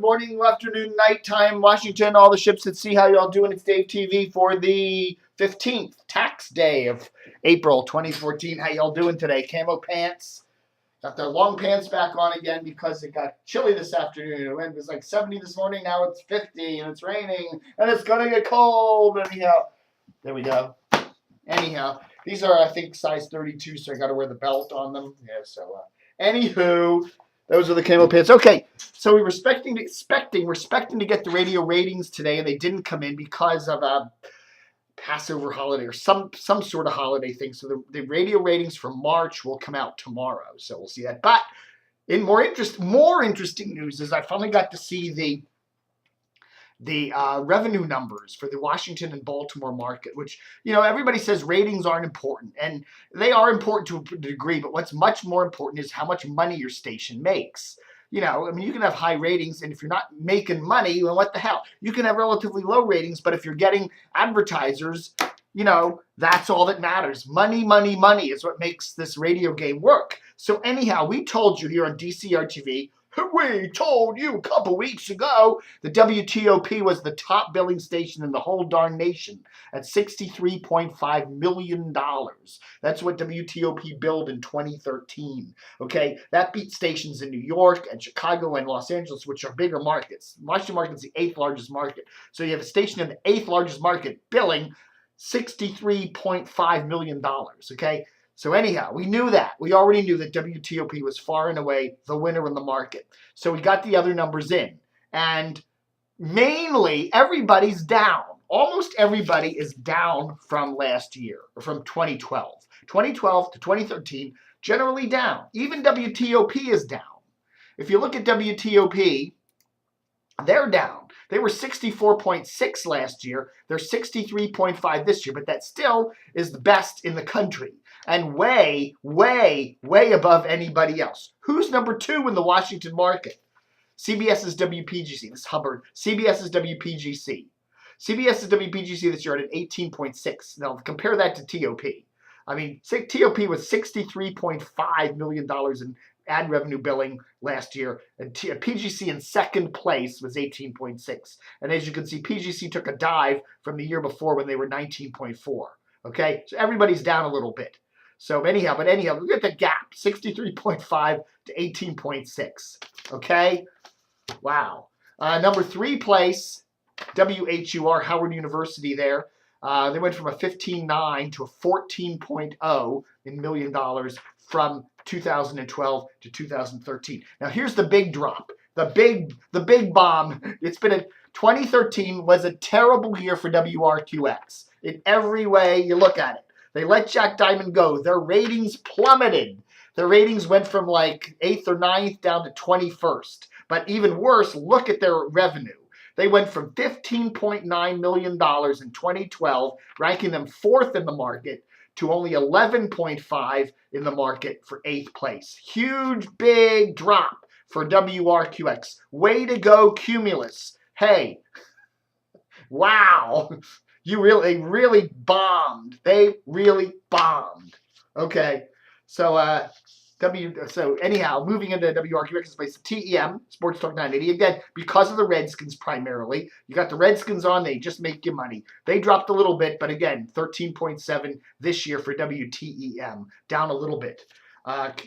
morning, afternoon, nighttime, Washington, all the ships at sea. How y'all doing? It's Dave TV for the 15th tax day of April 2014. How y'all doing today? Camo pants. Got their long pants back on again because it got chilly this afternoon. It was like 70 this morning. Now it's 50 and it's raining and it's going to get cold. Anyhow, there we go. Anyhow, these are, I think, size 32, so I got to wear the belt on them. Yeah, so, anywho, those are the camo pants. Okay, so we were expecting to get the radio ratings today, and they didn't come in because of a Passover holiday or some sort of holiday thing. So the radio ratings for March will come out tomorrow. So we'll see that. But in more interesting news is I finally got to see the revenue numbers for the Washington and Baltimore market, which, you know, everybody says ratings aren't important, and they are important to a degree, but what's much more important is how much money your station makes. You know, I mean, you can have high ratings, and if you're not making money, well, what the hell? You can have relatively low ratings, but if you're getting advertisers, you know, that's all that matters. Money, money, money is what makes this radio game work. So anyhow, we told you here on DCR TV, we told you a couple weeks ago the WTOP was the top billing station in the whole darn nation at $63.5 million. That's what WTOP billed in 2013. Okay, that beat stations in New York and Chicago and Los Angeles, which are bigger markets. Washington market is the 8th largest market. So you have a station in the 8th largest market billing $63.5 million. Okay. So anyhow, we knew that. We already knew that WTOP was far and away the winner in the market. So we got the other numbers in. And mainly, everybody's down. Almost everybody is down from last year, or from 2012. 2012 to 2013, generally down. Even WTOP is down. If you look at WTOP, they're down. They were 64.6 last year. They're 63.5 this year, but that still is the best in the country and way, way, way above anybody else. Who's number 2 in the Washington market? CBS's WPGC. This is Hubbard. CBS's WPGC. CBS's WPGC this year at 18.6. Now compare that to TOP. I mean, TOP was $63.5 million in ad revenue billing last year, and PGC in second place was 18.6. And as you can see, PGC took a dive from the year before when they were 19.4. Okay, so everybody's down a little bit. So anyhow, look at the gap, 63.5 to 18.6. Okay, wow. Number 3 place, WHUR, Howard University there. They went from a 15.9 to a 14.0 in million dollars from 2012 to 2013. Now here's the big drop, the big bomb. 2013 was a terrible year for WRQX in every way you look at it. They let Jack Diamond go. Their ratings plummeted. Their ratings went from like 8th or 9th down to 21st. But even worse, look at their revenue. They went from $15.9 million in 2012, ranking them 4th in the market, to only 11.5 in the market for 8th place. Huge, big drop for WRQX. Way to go, Cumulus. Hey, wow. They really bombed. They really bombed. Okay, so anyhow, moving into WRQX's place, TEM, Sports Talk 980. Again, because of the Redskins primarily. You got the Redskins on, they just make you money. They dropped a little bit, but again, 13.7 this year for WTEM, down a little bit.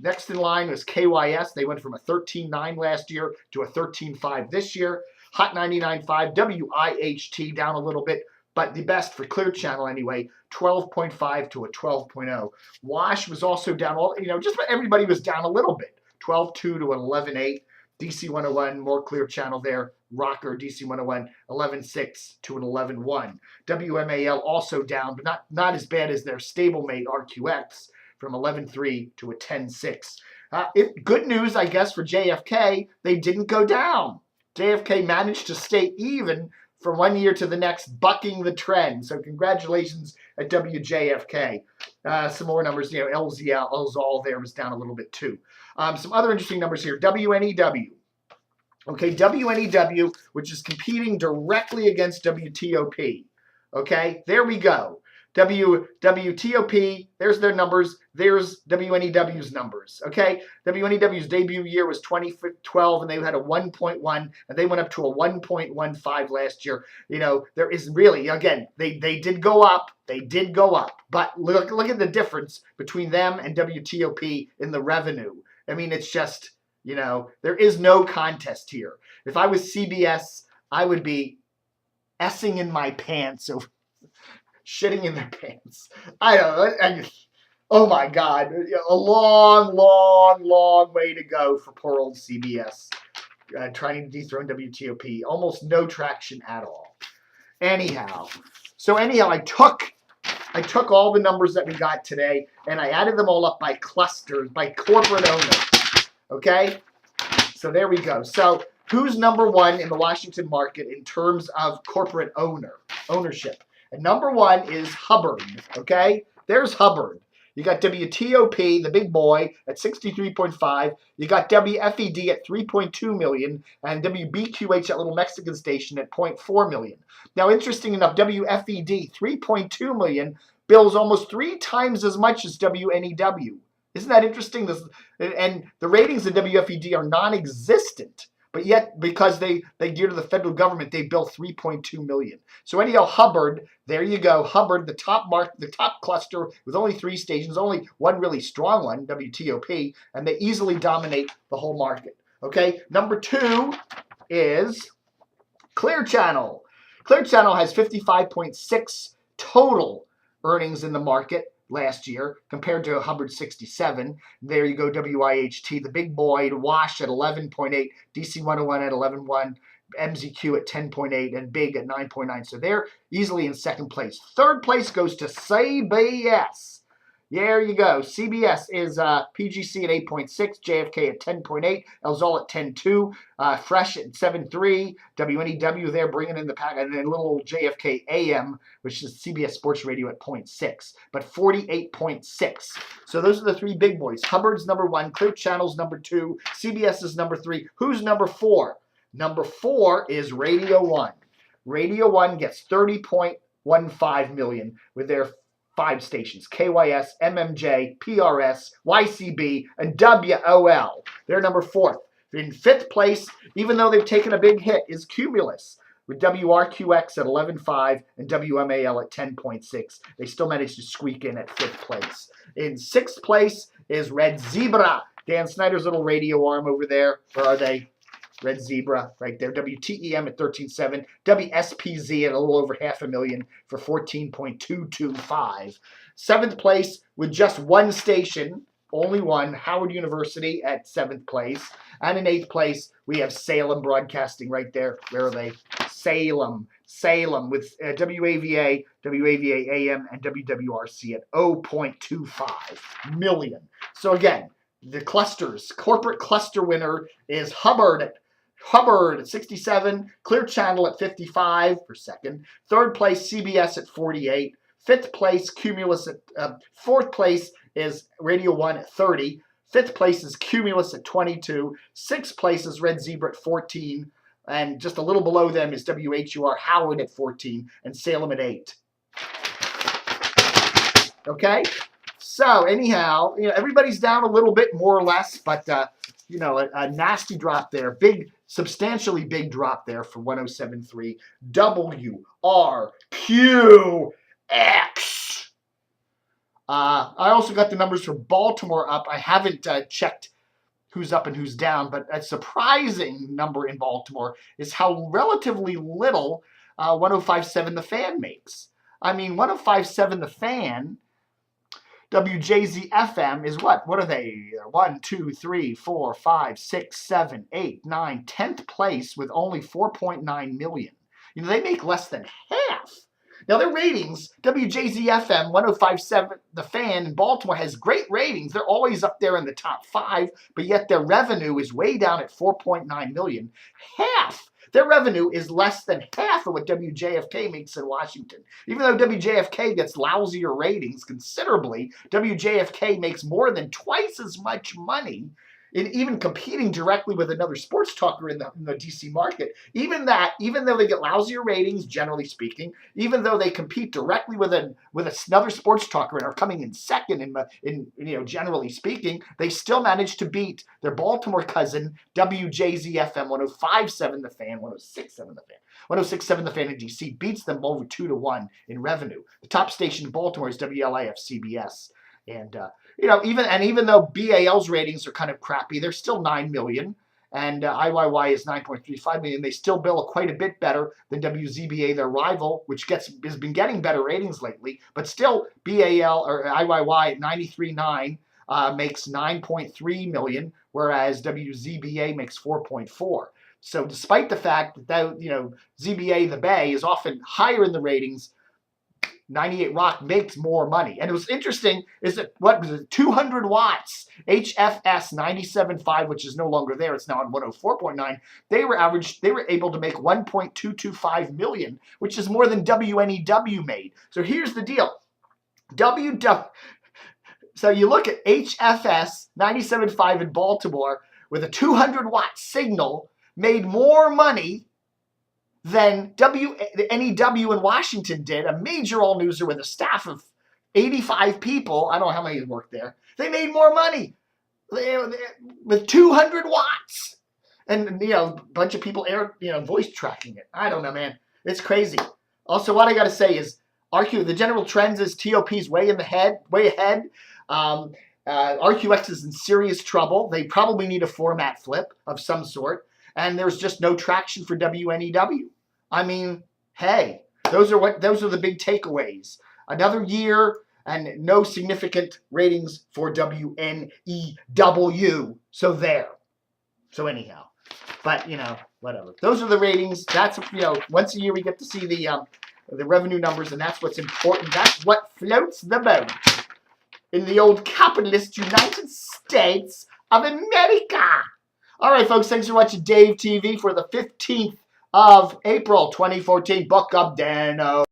Next in line was KYS. They went from a 13.9 last year to a 13.5 this year. Hot 99.5, WIHT down a little bit, but the best for Clear Channel anyway, 12.5 to a 12.0. Wash was also down, just about everybody was down a little bit, 12.2 to an 11.8. DC 101, more Clear Channel there. Rocker, DC 101, 11.6 to an 11.1. WMAL also down, but not as bad as their stablemate RQX, from 11.3 to a 10.6. Good news, I guess, for JFK, they didn't go down. JFK managed to stay even from one year to the next, bucking the trend. So congratulations at WJFK. Some more numbers, LZL there was down a little bit too. Some other interesting numbers here. WNEW. Okay, WNEW, which is competing directly against WTOP. Okay, there we go. WTOP, there's their numbers. There's WNEW's numbers, okay? WNEW's debut year was 2012, and they had a 1.1, and they went up to a 1.15 last year. You know, there is really, again, they did go up. They did go up. But look at the difference between them and WTOP in the revenue. I mean, it's just, you know, there is no contest here. If I was CBS, I would be essing in my pants over shitting in their pants. I don't know. Oh my God. A long way to go for poor old CBS. Trying to dethrone WTOP. Almost no traction at all. Anyhow, I took all the numbers that we got today and I added them all up by clusters, by corporate owners. Okay? So there we go. So who's number one in the Washington market in terms of corporate ownership? And number one is Hubbard, okay? There's Hubbard. You got WTOP, the big boy, at 63.5. You got WFED at 3.2 million, and WBQH, that little Mexican station, at 0.4 million. Now, interesting enough, WFED, 3.2 million, bills almost 3 times as much as WNEW. Isn't that interesting? And the ratings in WFED are non-existent. But yet, because they gear to the federal government, they bill 3.2 million. So anyhow, Hubbard, there you go. Hubbard, the top cluster with only 3 stations, only one really strong one, WTOP, and they easily dominate the whole market. Okay, number 2 is Clear Channel. Clear Channel has 55.6 total earnings in the market last year compared to Hubbard 67. There you go, WIHT, the big boy, Wash at 11.8, DC 101 at 11.1, MZQ at 10.8, and Big at 9.9. So they're easily in second place. Third place goes to CBS. There you go. CBS is PGC at 8.6, JFK at 10.8, Elzol at 10.2, Fresh at 7.3, WNEW there bringing in the pack, and then little JFK AM, which is CBS Sports Radio at 0.6, but 48.6. So those are the 3 big boys. Hubbard's number 1, Clear Channel's number 2, CBS is number 3. Who's number 4? Number 4 is Radio 1. Radio 1 gets 30.15 million with their 5 stations, KYS, MMJ, PRS, YCB, and WOL. They're number 4th. In 5th place, even though they've taken a big hit, is Cumulus with WRQX at 11.5 and WMAL at 10.6. They still managed to squeak in at 5th place. In 6th place is Red Zebra, Dan Snyder's little radio arm over there. Where are they? Red Zebra right there. WTEM at 13.7. WSPZ at a little over 500,000 for 14.225. 7th place with just 1 station, only one, Howard University at 7th place. And in 8th place, we have Salem Broadcasting right there. Where are they? Salem with WAVA, WAVA AM, and WWRC at 0.25 million. So again, the clusters, corporate cluster winner is Hubbard at 67, Clear Channel at 55 per second. 3rd place, CBS at 48. 5th place, Cumulus at 4th place is Radio 1 at 30. 5th place is Cumulus at 22. 6th place is Red Zebra at 14. And just a little below them is WHUR Howard at 14 and Salem at 8. Okay? So anyhow, everybody's down a little bit, more or less, but a nasty drop there. Substantially big drop there for 107.3 WRQX. I also got the numbers for Baltimore up. I haven't checked who's up and who's down, but a surprising number in Baltimore is how relatively little 105.7 The Fan makes. I mean, 105.7 The Fan, WJZ-FM is what? What are they? 1, 2, 3, 4, 5, 6, 7, 8, 9, 10th place with only 4.9 million. They make less than half. Now their ratings, WJZ-FM 105.7 The Fan in Baltimore has great ratings. They're always up there in the top 5, but yet their revenue is way down at 4.9 million. Half. Their revenue is less than half of what WJFK makes in Washington. Even though WJFK gets lousier ratings considerably, WJFK makes more than twice as much money even competing directly with another sports talker in the DC market, even though they get lousier ratings, generally speaking, even though they compete directly with another sports talker and are coming in second in generally speaking, they still manage to beat their Baltimore cousin, WJZFM 105.7 The Fan, 106.7 The Fan. 106.7 The Fan in DC beats them over 2-1 in revenue. The top station in Baltimore is WLIF CBS. And even though BAL's ratings are kind of crappy, they're still 9 million, and IYY is 9.35 million. They still bill quite a bit better than WZBA, their rival, which has been getting better ratings lately. But still, BAL or IYY at 93.9 makes 9.3 million, whereas WZBA makes 4.4. So despite the fact that ZBA the Bay is often higher in the ratings, 98 Rock makes more money. And it was interesting is that, 200 watts, HFS 97.5, which is no longer there, it's now on 104.9, they were able to make 1.225 million, which is more than WNEW made. So here's the deal. So you look at HFS 97.5 in Baltimore with a 200 watt signal made more money than WNEW in Washington did, a major all-newser with a staff of 85 people. I don't know how many worked there. They made more money with 200 watts. And, a bunch of people voice tracking it. I don't know, man. It's crazy. Also, what I got to say is, the general trends is TOP's way ahead. RQX is in serious trouble. They probably need a format flip of some sort. And there's just no traction for WNEW. I mean, hey, those are the big takeaways. Another year and no significant ratings for WNEW. So there. So anyhow, but whatever. Those are the ratings. That's once a year we get to see the revenue numbers, and that's what's important. That's what floats the boat in the old capitalist United States of America. All right, folks, thanks for watching Dave TV for the 15th of April 2014. Buck up, Dano.